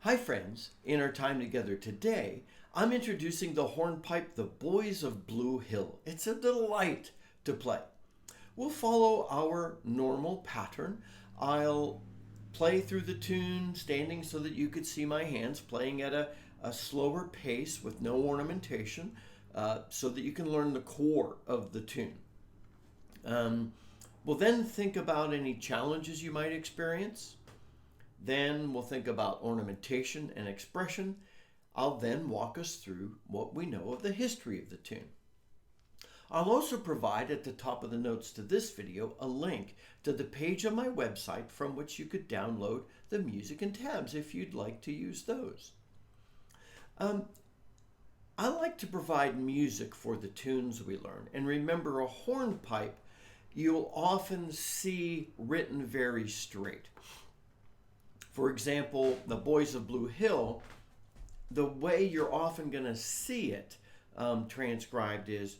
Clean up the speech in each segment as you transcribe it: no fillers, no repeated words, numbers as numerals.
Hi friends, in our time together today, I'm introducing the hornpipe, the Boys of Bluehill. It's a delight to play. We'll follow our normal pattern. I'll play through the tune standing so that you could see my hands playing at a slower pace with no ornamentation so that you can learn the core of the tune. We'll then think about any challenges you might experience. Then we'll think about ornamentation and expression. I'll then walk us through what we know of the history of the tune. I'll also provide at the top of the notes to this video a link to the page on my website from which you could download the music and tabs if you'd like to use those. I like to provide music for the tunes we learn. And remember, a hornpipe you'll often see written very straight. For example, the Boys of Bluehill, the way you're often going to see it transcribed is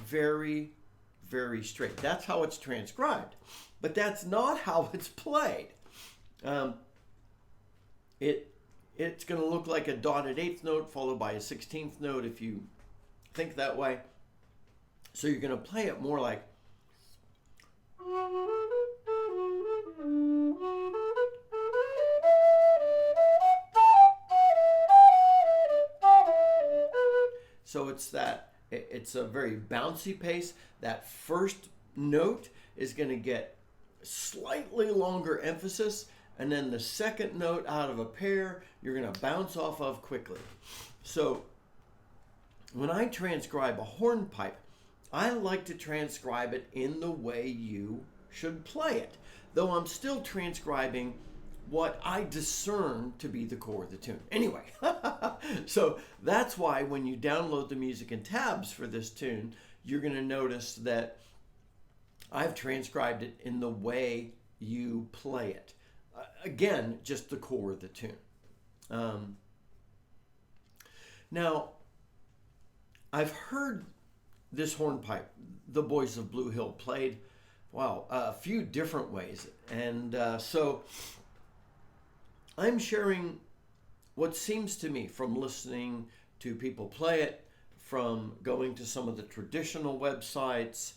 very, very straight. That's how it's transcribed, but that's not how it's played. It's going to look like a dotted eighth note followed by a 16th note if you think that way. So you're going to play it more like so it's a very bouncy pace. That first note is going to get slightly longer emphasis, and then the second note out of a pair you're going to bounce off of quickly. So when I transcribe a hornpipe, I like to transcribe it in the way you should play it, though I'm still transcribing what I discern to be the core of the tune. Anyway, so that's why when you download the music and tabs for this tune, you're going to notice that I've transcribed it in the way you play it. Again, just the core of the tune. Now, I've heard this hornpipe, the Boys of Bluehill, played, a few different ways. And so I'm sharing what seems to me from listening to people play it, from going to some of the traditional websites.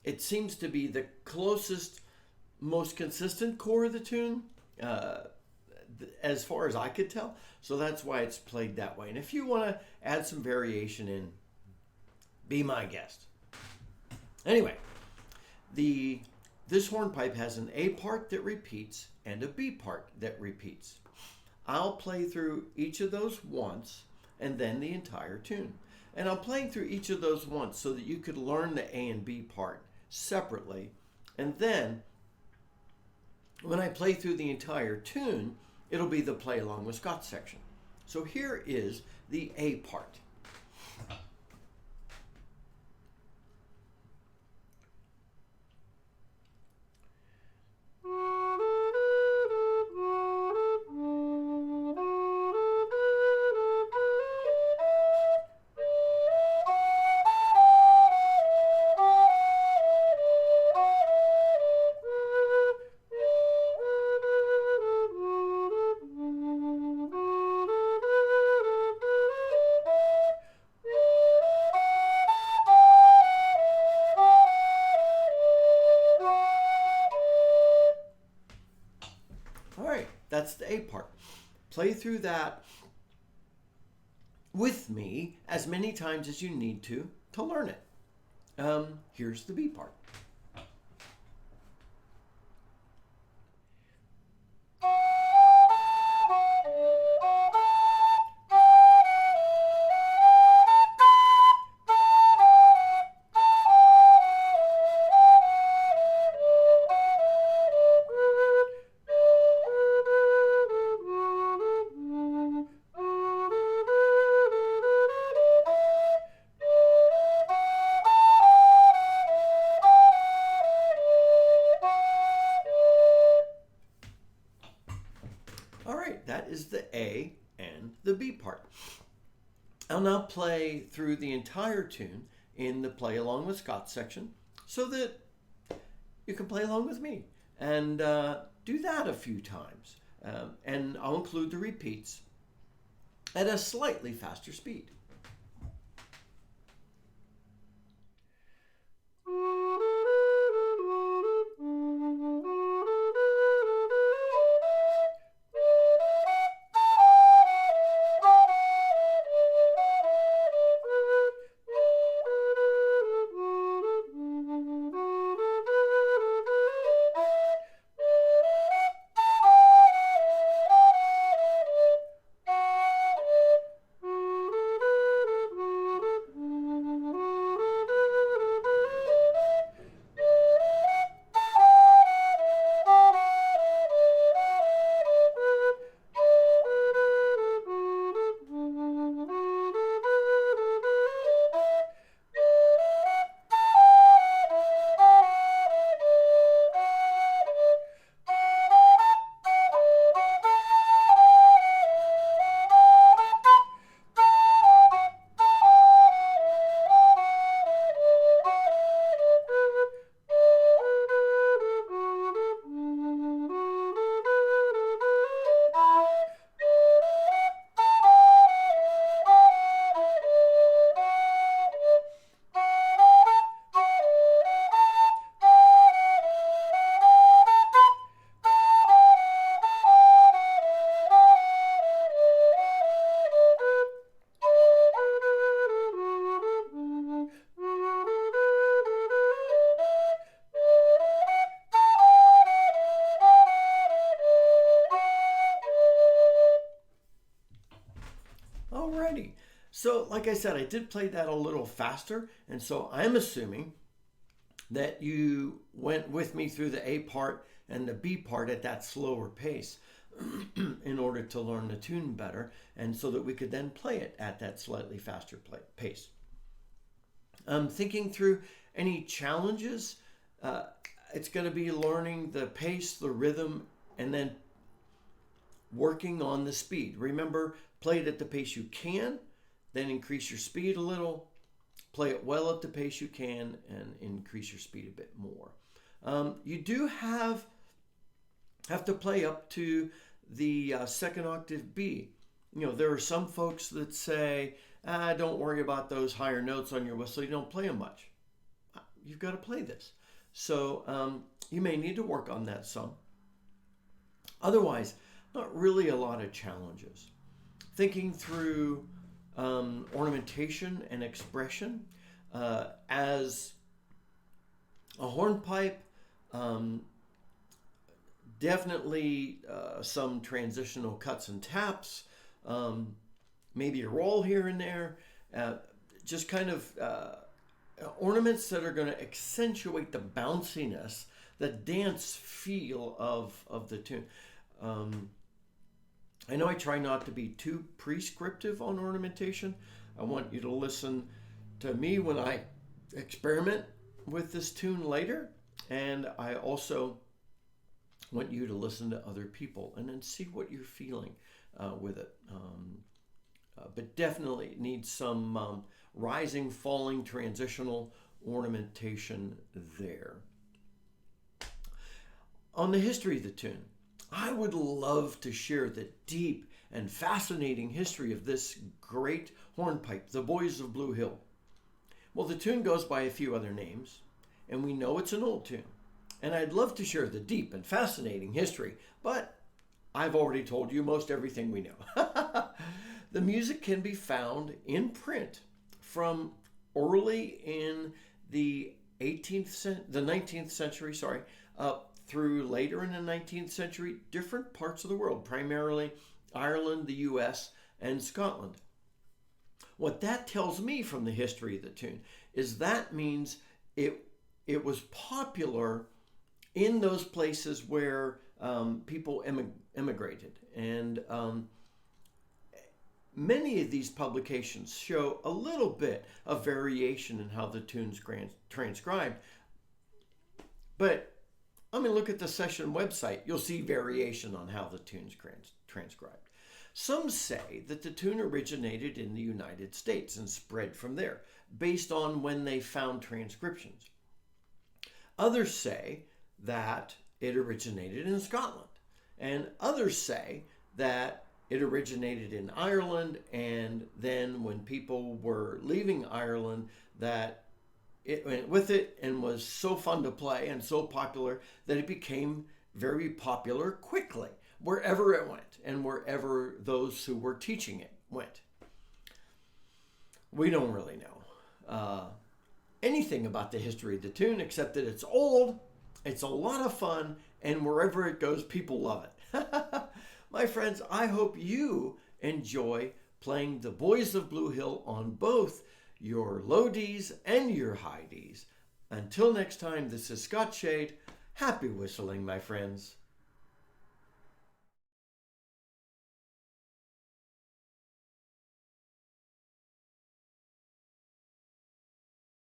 It seems to be the closest, most consistent core of the tune, as far as I could tell. So that's why it's played that way. And if you want to add some variation in, be my guest. Anyway, this hornpipe has an A part that repeats and a B part that repeats. I'll play through each of those once and then the entire tune. And I'm playing through each of those once so that you could learn the A and B part separately. And then when I play through the entire tune, it'll be the play along with Scott section. So here is the A part. That's the A part. Play through that with me as many times as you need to learn it. Here's the B part. That is the A and the B part. I'll now play through the entire tune in the Play Along with Scott section so that you can play along with me and do that a few times. And I'll include the repeats at a slightly faster speed. Alrighty. So, like I said, I did play that a little faster, and so I'm assuming that you went with me through the A part and the B part at that slower pace in order to learn the tune better, and so that we could then play it at that slightly faster pace. Thinking through any challenges, it's going to be learning the pace, the rhythm, and then working on the speed. Remember, play it at the pace you can, then increase your speed a little, play it well at the pace you can, and increase your speed a bit more. You do have to play up to the second octave B. You know, there are some folks that say, don't worry about those higher notes on your whistle, you don't play them much. You've got to play this. So you may need to work on that some. Otherwise, not really a lot of challenges. Thinking through ornamentation and expression as a hornpipe, definitely some transitional cuts and taps, maybe a roll here and there, just kind of ornaments that are going to accentuate the bounciness, the dance feel of the tune. I know I try not to be too prescriptive on ornamentation. I want you to listen to me when I experiment with this tune later, and I also want you to listen to other people and then see what you're feeling with it. But definitely needs some rising, falling, transitional ornamentation there. On the history of the tune, I would love to share the deep and fascinating history of this great hornpipe, the Boys of Bluehill. Well, the tune goes by a few other names, and we know it's an old tune. And I'd love to share the deep and fascinating history, but I've already told you most everything we know. The music can be found in print from early in the 19th century, up through later in the 19th century, different parts of the world, primarily Ireland, the US, and Scotland. What that tells me from the history of the tune is that means it was popular in those places where people immigrated. And many of these publications show a little bit of variation in how the tune's transcribed. But I mean, look at the session website. You'll see variation on how the tune's transcribed. Some say that the tune originated in the United States and spread from there. based on when they found transcriptions. Others say that it originated in Scotland, and others say that it originated in Ireland, and then when people were leaving Ireland, that it went with it and was so fun to play and so popular that it became very popular quickly wherever it went and wherever those who were teaching it went. We don't really know anything about the history of the tune except that it's old, it's a lot of fun, and wherever it goes, people love it. My friends, I hope you enjoy playing the Boys of Bluehill on both your low Ds and your high Ds. Until next time, this is Scott Shade. Happy whistling, my friends.